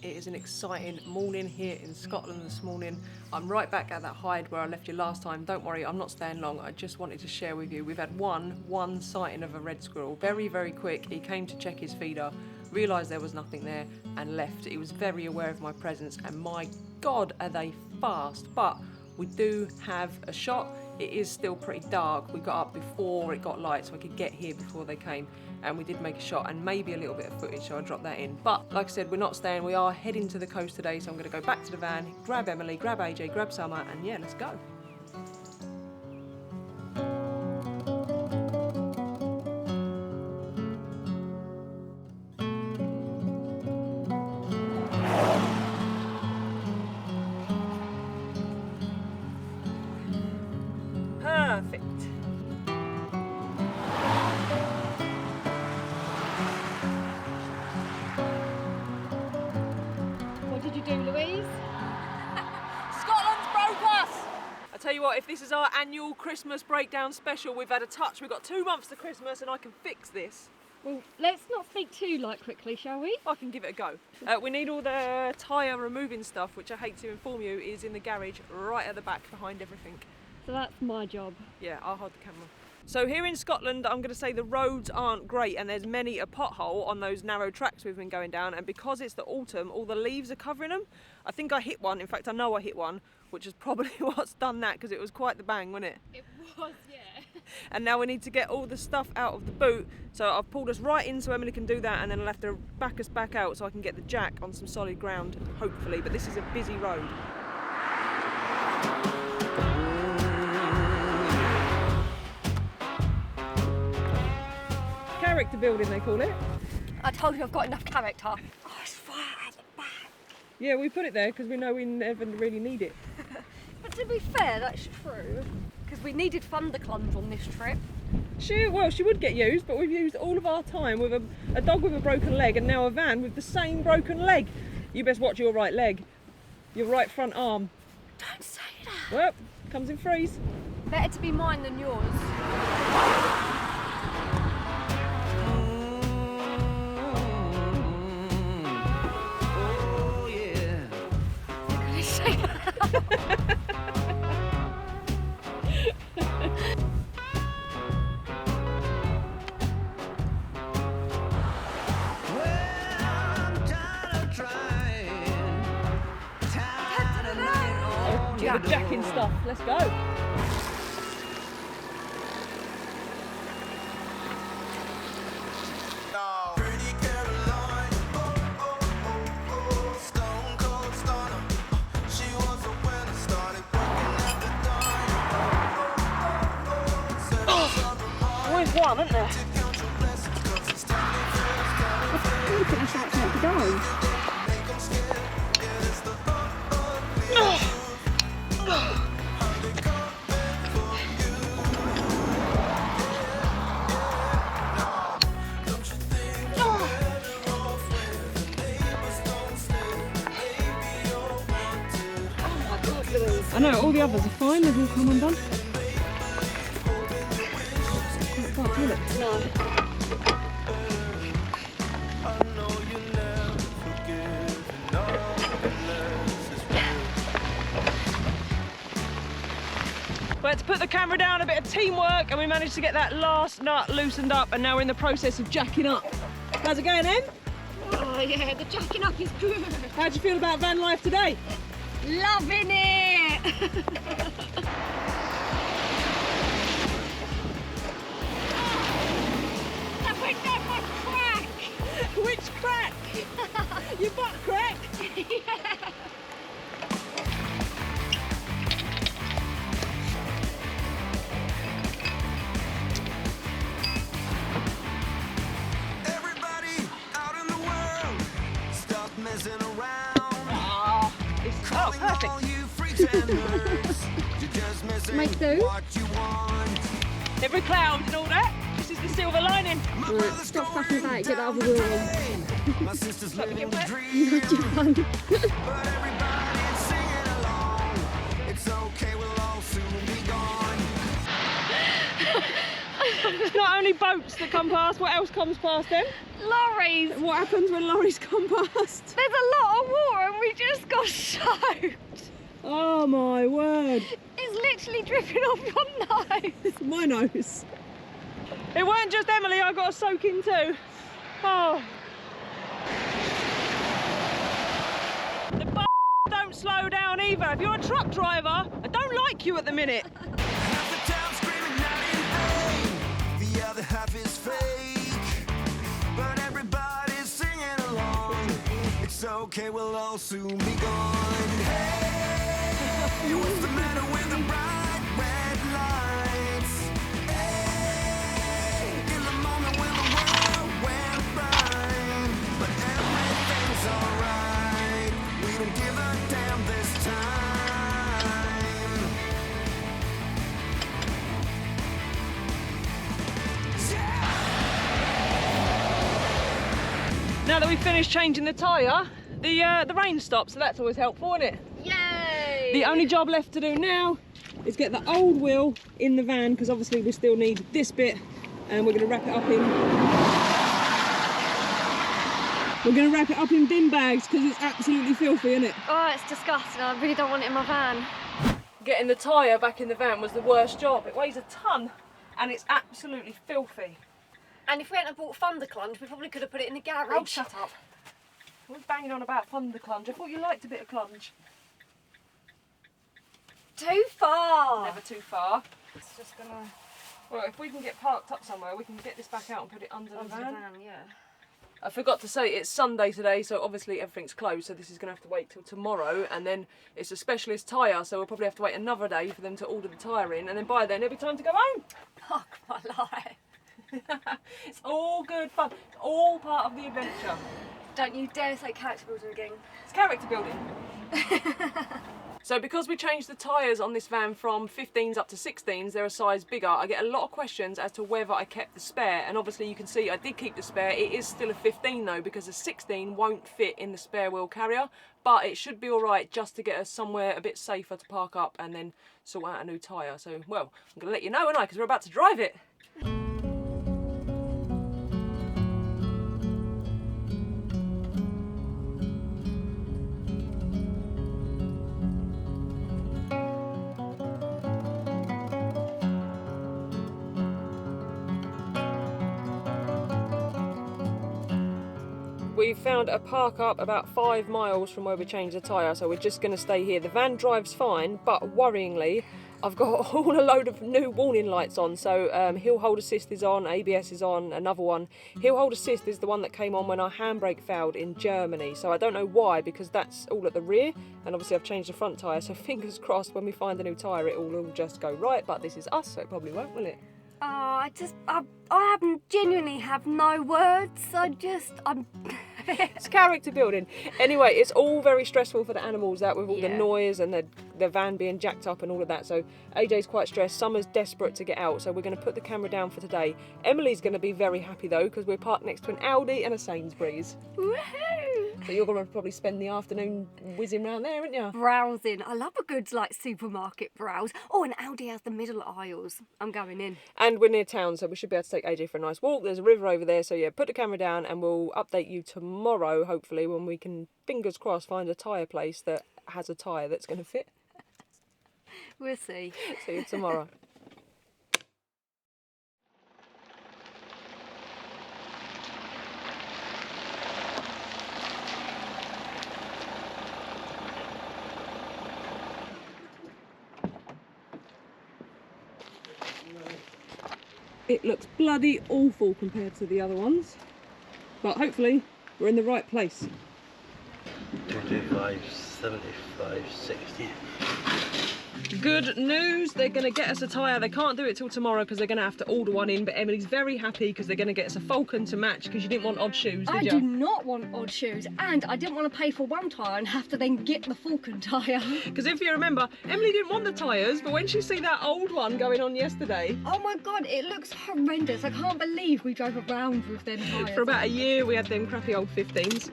It is an exciting morning here in Scotland this morning. I'm right back at that hide where I left you last time. Don't worry, I'm not staying long. I just wanted to share with you. We've had one sighting of a red squirrel. Very, very quick. He came to check his feeder, realised there was nothing there and left. He was very aware of my presence and my God, are they fast. But we do have a shot. It is still pretty dark. We got up before it got light so I could get here before they came. And we did make a shot and maybe a little bit of footage, so I dropped that in. But like I said, we're not staying. We are heading to the coast today, so I'm going to go back to the van, grab Emily, grab AJ, grab Summer, and yeah, let's go. Perfect. What did you do, Louise? Scotland's broke us! I tell you what, if this is our annual Christmas breakdown special, we've had a touch. We've got 2 months to Christmas and I can fix this. Well, let's not speak too quickly, shall we? I can give it a go. We need all the tyre removing stuff, which I hate to inform you is in the garage right at the back behind everything. So that's my job. Yeah, I'll hold the camera. So here in Scotland, I'm going to say the roads aren't great and there's many a pothole on those narrow tracks we've been going down, and because it's the autumn, all the leaves are covering them. I think I hit one, in fact I know I hit one, which is probably what's done that because it was quite the bang, wasn't it? It was, yeah. And now we need to get all the stuff out of the boot, so I've pulled us right in so Emily can do that, and then I'll have to back us back out so I can get the jack on some solid ground, hopefully, but this is a busy road. Character building, they call it. I told you I've got enough character. Oh, it's flat at the back. Yeah, we put it there because we know we never really need it. But to be fair, that's true. Because we needed thunderclums on this trip. She would get used, but we've used all of our time with a dog with a broken leg and now a van with the same broken leg. You best watch your right leg. Your right front arm. Don't say that. Well, comes in threes. Better to be mine than yours. The jacking stuff, let's go. Always one, isn't there? Look at this out to go. I know, all the others are fine, they've all come undone. Can't quite feel it. No. We had to put the camera down, a bit of teamwork, and we managed to get that last nut loosened up, and now we're in the process of jacking up. How's it going, Em? Oh yeah, the jacking up is good. How do you feel about van life today? Loving it! That went down my crack! Which crack? Your butt crack? Yeah. Everybody out in the world, stop messing around. Oh, perfect. Make do. Every clown and all that. This is the silver lining. Right, stop fucking about it, get that other wheel on. My sister's living the dream. You had your fun. But everybody's singing along. It's okay, we'll all soon be gone. There's not only boats that come past, what else comes past them? Lorries! What happens when lorries come past? There's a lot of water and we just got soaked. Oh my word. It's literally dripping off your nose. It's my nose. It weren't just Emily, I got a soak in too. Oh. The don't slow down either. If you're a truck driver, I don't like you at the minute. Half the town screaming out in vain. The other half is fake, but everybody's singing along. It's okay, we'll all soon be gone. Hey, what's the matter with the bright red lights? Hey, in the moment when the world went blind, but everything's alright. We don't give a damn this time. Now that we've finished changing the tyre, the rain stopped, so that's always helpful, isn't it? Yay! The only job left to do now is get the old wheel in the van, because obviously we still need this bit, and we're going to wrap it up in bin bags because it's absolutely filthy, isn't it? Oh, it's disgusting. I really don't want it in my van. Getting the tyre back in the van was the worst job. It weighs a ton and it's absolutely filthy. And if we hadn't bought Thunderclunge, we probably could have put it in the garage. Oh, shut up. I was banging on about Thunder Clunge. I thought you liked a bit of clunge. Too far. Never too far. It's just gonna... Well, if we can get parked up somewhere, we can get this back out and put it under the van. Yeah. I forgot to say, it's Sunday today, so obviously everything's closed, so this is going to have to wait till tomorrow, and then it's a specialist tyre, so we'll probably have to wait another day for them to order the tyre in, and then by then it'll be time to go home. Fuck my life. It's all good fun. It's all part of the adventure. Don't you dare say character building again. It's character building. So because we changed the tyres on this van from 15s up to 16s, they're a size bigger, I get a lot of questions as to whether I kept the spare, and obviously you can see I did keep the spare. It is still a 15 though, because a 16 won't fit in the spare wheel carrier, but it should be alright just to get us somewhere a bit safer to park up and then sort out a new tyre. So, well, I'm going to let you know, aren't I, because we're about to drive it. We've found a park up about 5 miles from where we changed the tyre, so we're just going to stay here. The van drives fine, but worryingly, I've got all a load of new warning lights on. So hill hold assist is on, ABS is on, another one. Hill hold assist is the one that came on when our handbrake failed in Germany. So I don't know why, because that's all at the rear, and obviously I've changed the front tyre, so fingers crossed when we find a new tyre it will all just go right, but this is us, so it probably won't, will it? Oh, I genuinely have no words. I'm... It's character building. Anyway, it's all very stressful for the animals, that with all the noise and the van being jacked up and all of that. So AJ's quite stressed. Summer's desperate to get out, so we're going to put the camera down for today. Emily's going to be very happy though, because we're parked next to an Aldi and a Sainsbury's. Woohoo! So you're going to probably spend the afternoon whizzing around there, aren't you? Browsing. I love a good supermarket browse. Oh, and Aldi has the middle aisles. I'm going in. And we're near town, so we should be able to take AJ for a nice walk. There's a river over there, so yeah, put the camera down and we'll update you tomorrow, hopefully, when we can, fingers crossed, find a tyre place that has a tyre that's going to fit. We'll see. See you tomorrow. It looks bloody awful compared to the other ones, but hopefully we're in the right place. 225, 75, 60. Good news, they're going to get us a tyre. They can't do it till tomorrow because they're going to have to order one in, but Emily's very happy because they're going to get us a Falcon to match, because you didn't want odd shoes, did you? I do not want odd shoes, and I didn't want to pay for one tyre and have to then get the Falcon tyre. Because if you remember, Emily didn't want the tyres, but when she see that old one going on yesterday... Oh my god, it looks horrendous. I can't believe we drove around with them tyres. For about a year we had them crappy old 15s.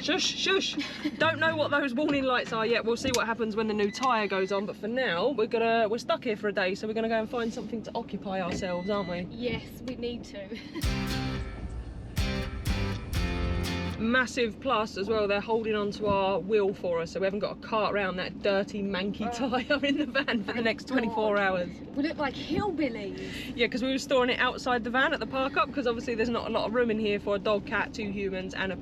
Shush, shush. Don't know what those warning lights are yet. We'll see what happens when the new tyre goes on, but for now we're stuck here for a day, so we're gonna go and find something to occupy ourselves, aren't we? Yes, we need to. Massive plus as well, they're holding onto our wheel for us, so we haven't got to cart around that dirty manky tyre in the van for the next 24 hours. We look like hillbillies. Yeah, because we were storing it outside the van at the park up, because obviously there's not a lot of room in here for a dog, cat, 2 humans and a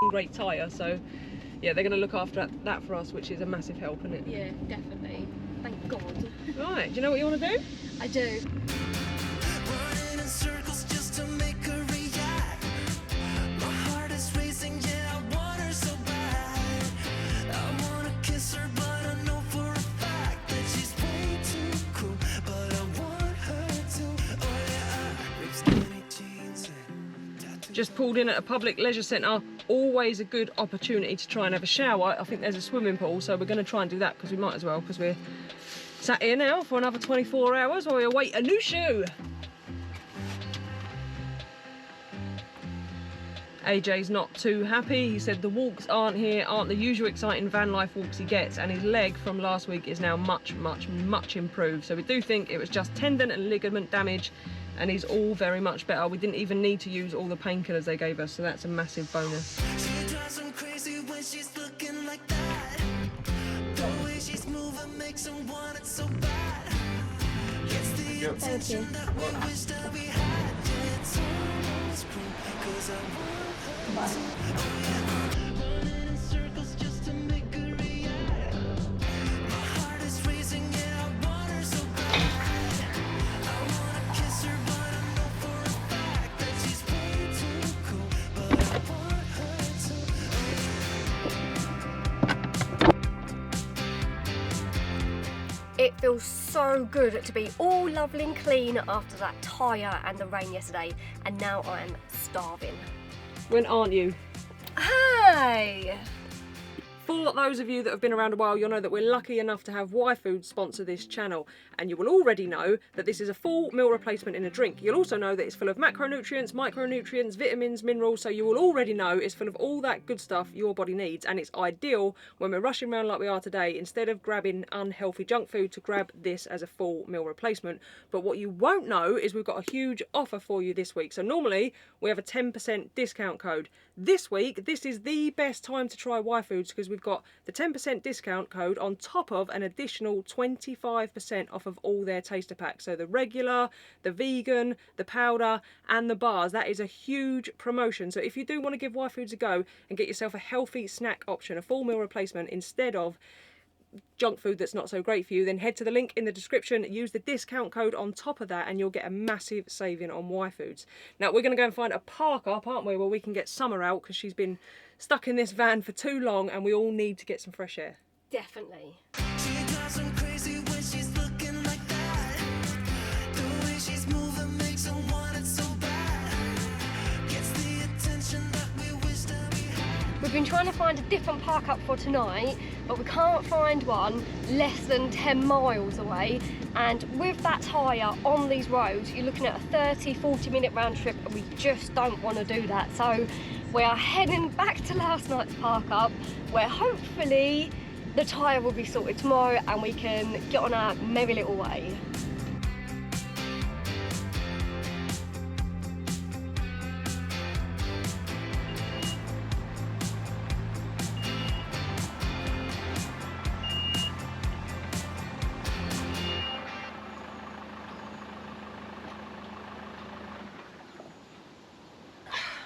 great tyre, so yeah, they're going to look after that for us, which is a massive help, isn't it? Yeah, definitely. Thank God. Right, do you know what you want to do? I do. Running in circles just to make her react. My heart is racing, yeah, I want her so bad. I wanna kiss her, but I know for a fact that she's way too cool. But I want her to. Oh yeah, ripped skinny jeans and tattoos. Just pulled in at a public leisure centre. Always a good opportunity to try and have a shower. I think there's a swimming pool, so we're going to try and do that because we might as well, because we're sat here now for another 24 hours while we await a new shoe. AJ's not too happy. He said the walks aren't the usual exciting van life walks he gets, and his leg from last week is now much improved. So we do think it was just tendon and ligament damage, and he's all very much better. We didn't even need to use all the painkillers they gave us, so that's a massive bonus. She drives him crazy when she's looking like that. The way she's moving makes him want it so bad. Gets the attention that we wish that we had. Yeah, it's almost cool, 'cause I want her to. Oh yeah, running in circles just to make her react. My heart is racing, yeah, I want her so bad. I wanna kiss her, but I know for a fact that she's way too cool. But I want her to. It feels so good to be all lovely and clean after that tyre and the rain yesterday, and now I'm starving. When aren't you? Hey! For those of you that have been around a while, you'll know that we're lucky enough to have Y Food sponsor this channel, and you will already know that this is a full meal replacement in a drink. You'll also know that it's full of macronutrients, micronutrients, vitamins, minerals, so you will already know it's full of all that good stuff your body needs, and it's ideal when we're rushing around like we are today, instead of grabbing unhealthy junk food, to grab this as a full meal replacement. But what you won't know is we've got a huge offer for you this week. So normally we have a 10% discount code. This week, this is the best time to try Y Foods, because we've got the 10% discount code on top of an additional 25% off of all their taster packs. So the regular, the vegan, the powder and the bars. That is a huge promotion. So if you do want to give Y Foods a go and get yourself a healthy snack option, a full meal replacement instead of junk food that's not so great for you, then head to the link in the description, use the discount code on top of that, and you'll get a massive saving on Y Foods. Now we're going to go and find a park up, aren't we, where we can get Summer out, because she's been stuck in this van for too long and we all need to get some fresh air. Definitely. She drives him crazy when she's looking like that. The way she's moving makes him want it so bad. Gets the attention that we wish that we had. We've been trying to find a different park up for tonight, but we can't find one less than 10 miles away. And with that tyre on these roads, you're looking at a 30-40 minute round trip, and we just don't want to do that. So we are heading back to last night's park up, where hopefully the tyre will be sorted tomorrow and we can get on our merry little way.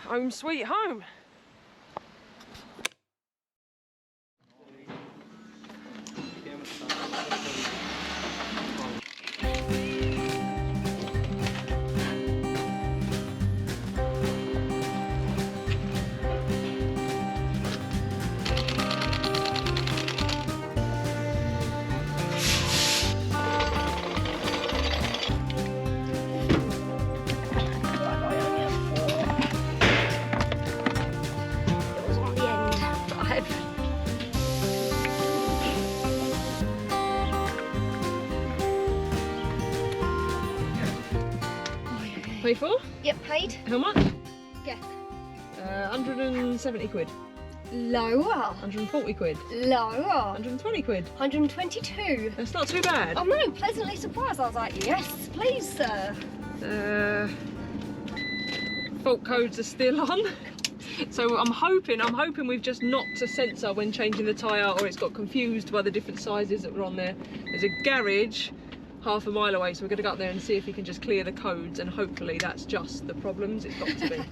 Home sweet home. Paid for? Yep, paid. How much? Guess. 170 quid. Lower. 140 quid. Lower. 120 quid. 122. That's not too bad. I'm really pleasantly surprised. I was like, yes, please, sir. Fault codes are still on. So I'm hoping we've just knocked a sensor when changing the tyre, or it's got confused by the different sizes that were on there. There's a garage half a mile away, so we're going to go up there and see if he can just clear the codes, and hopefully that's just the problems. It's got to be.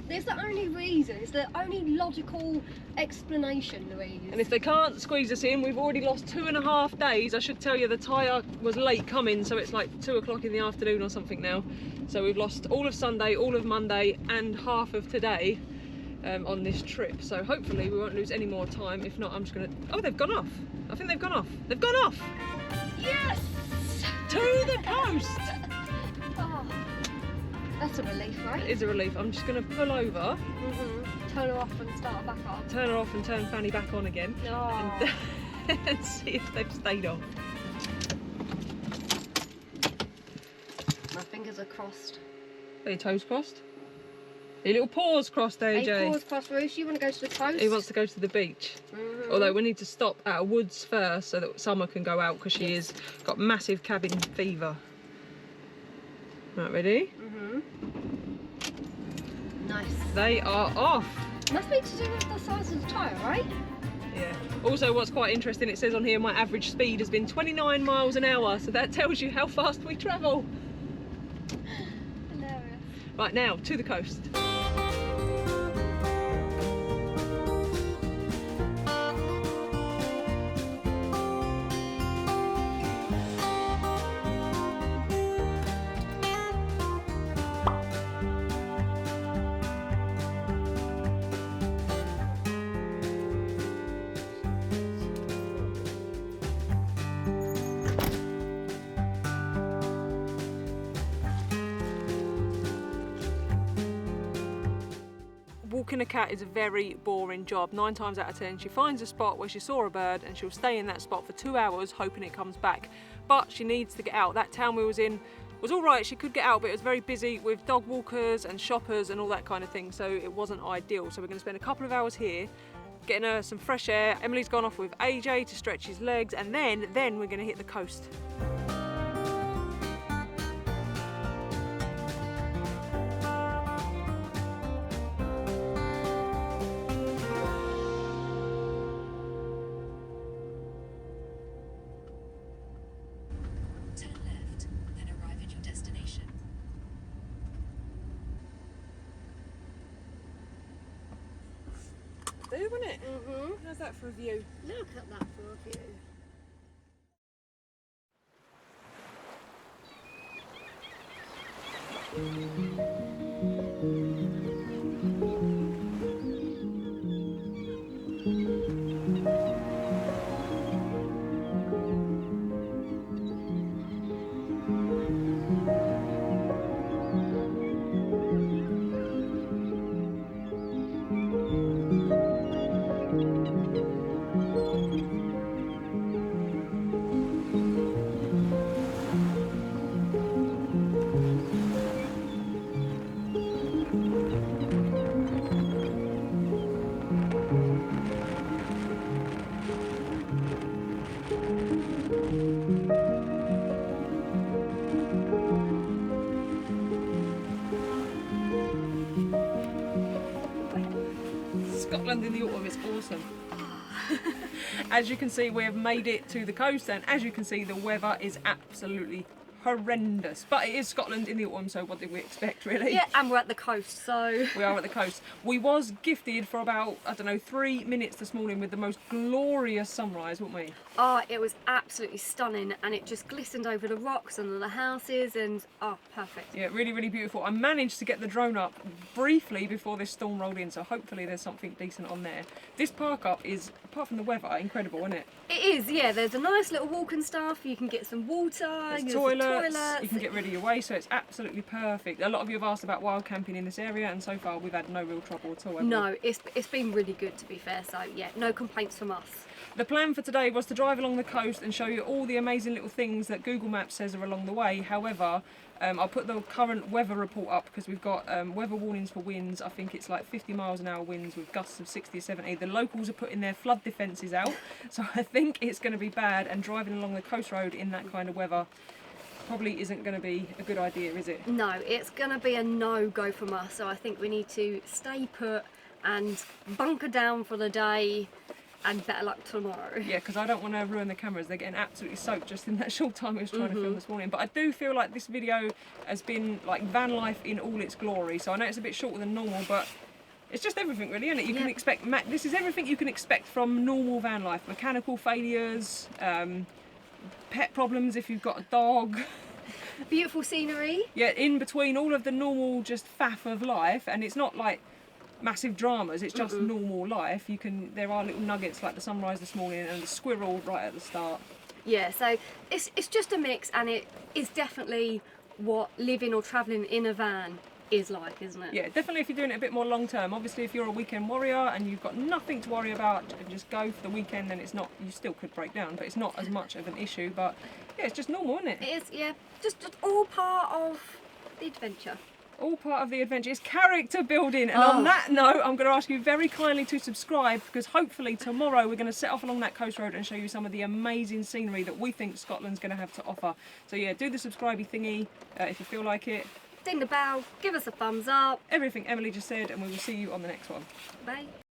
It's the only reason, it's the only logical explanation, Louise. And if they can't squeeze us in, we've already lost 2.5 days. I should tell you the tyre was late coming, so it's like 2 o'clock in the afternoon or something now. So we've lost all of Sunday, all of Monday and half of today on this trip. So hopefully we won't lose any more time. If not, I'm just gonna, oh, they've gone off. I think they've gone off. They've gone off! Yes! To the coast! Oh, that's a relief, right? It is a relief. I'm just gonna pull over. Turn her off and start back on. Turn her off and turn Fanny back on again. Oh. And see if they've stayed off. My fingers are crossed. Are your toes crossed? Your little paws crossed, AJ. Paws crossed, Ruth. You want to go to the coast? He wants to go to the beach. Although we need to stop at a woods first so that Summer can go out, because she has got massive cabin fever. Right, ready? Nice. They are off. Must be to do with the size of the tyre, right? Yeah. Also, what's quite interesting, it says on here my average speed has been 29 miles an hour, so that tells you how fast we travel. Hilarious. Right, now to the coast. Walking a cat is a very boring job. 9 times out of 10 she finds a spot where she saw a bird and she'll stay in that spot for 2 hours hoping it comes back. But she needs to get out. That town we was in was all right, she could get out, but it was very busy with dog walkers and shoppers and all that kind of thing, so it wasn't ideal. So we're going to spend a couple of hours here getting her some fresh air. Emily's gone off with AJ to stretch his legs, and then we're going to hit the coast. Wasn't it? How's that for a view? Look at that for a view. Scotland in the autumn is awesome. As you can see, we have made it to the coast, and as you can see, the weather is absolutely horrendous. But it is Scotland in the autumn, so what did we expect, really? Yeah, and we're at the coast, so... We are at the coast. We was gifted for about, I don't know, 3 minutes this morning with the most glorious sunrise, weren't we? Oh, it was absolutely stunning, and it just glistened over the rocks and the houses, and oh, perfect. Yeah, really, really beautiful. I managed to get the drone up briefly before this storm rolled in, so hopefully there's something decent on there. This park up is, apart from the weather, incredible, isn't it? It is, yeah. There's a nice little walk and stuff. You can get some water. There's toilets. You can get rid of your waste, so it's absolutely perfect. A lot of you have asked about wild camping in this area, and so far we've had no real trouble at all. No, it's been really good, to be fair. So yeah, no complaints from us. The plan for today was to drive along the coast and show you all the amazing little things that Google Maps says are along the way. However, I'll put the current weather report up because we've got weather warnings for winds. I think it's like 50 miles an hour winds with gusts of 60 or 70. The locals are putting their flood defences out, so I think it's going to be bad, and driving along the coast road in that kind of weather probably isn't going to be a good idea, is it? No, it's going to be a no-go from us, so I think we need to stay put and bunker down for the day, and better luck tomorrow. Yeah, because I don't want to ruin the cameras. They're getting absolutely soaked just in that short time we was trying to film this morning. But I do feel like this video has been like van life in all its glory. So I know it's a bit shorter than normal, but it's just everything really, isn't it? You can expect, this is everything you can expect from normal van life. Mechanical failures, pet problems if you've got a dog. Beautiful scenery. Yeah, in between all of the normal just faff of life, and it's not like massive dramas, it's just normal life. There are little nuggets like the sunrise this morning and the squirrel right at the start. Yeah, so it's just a mix, and it is definitely what living or travelling in a van is like, isn't it? Yeah, definitely if you're doing it a bit more long term. Obviously if you're a weekend warrior and you've got nothing to worry about and just go for the weekend, then it's not, you still could break down, but it's not as much of an issue. But yeah, it's just normal, isn't it? It is, yeah. Just all part of the adventure. All part of the adventure. It's character building. And on that note, I'm going to ask you very kindly to subscribe, because hopefully tomorrow we're going to set off along that coast road and show you some of the amazing scenery that we think Scotland's going to have to offer. So yeah, do the subscribey thingy if you feel like it. Ding the bell, give us a thumbs up. Everything Emily just said, and we will see you on the next one. Bye.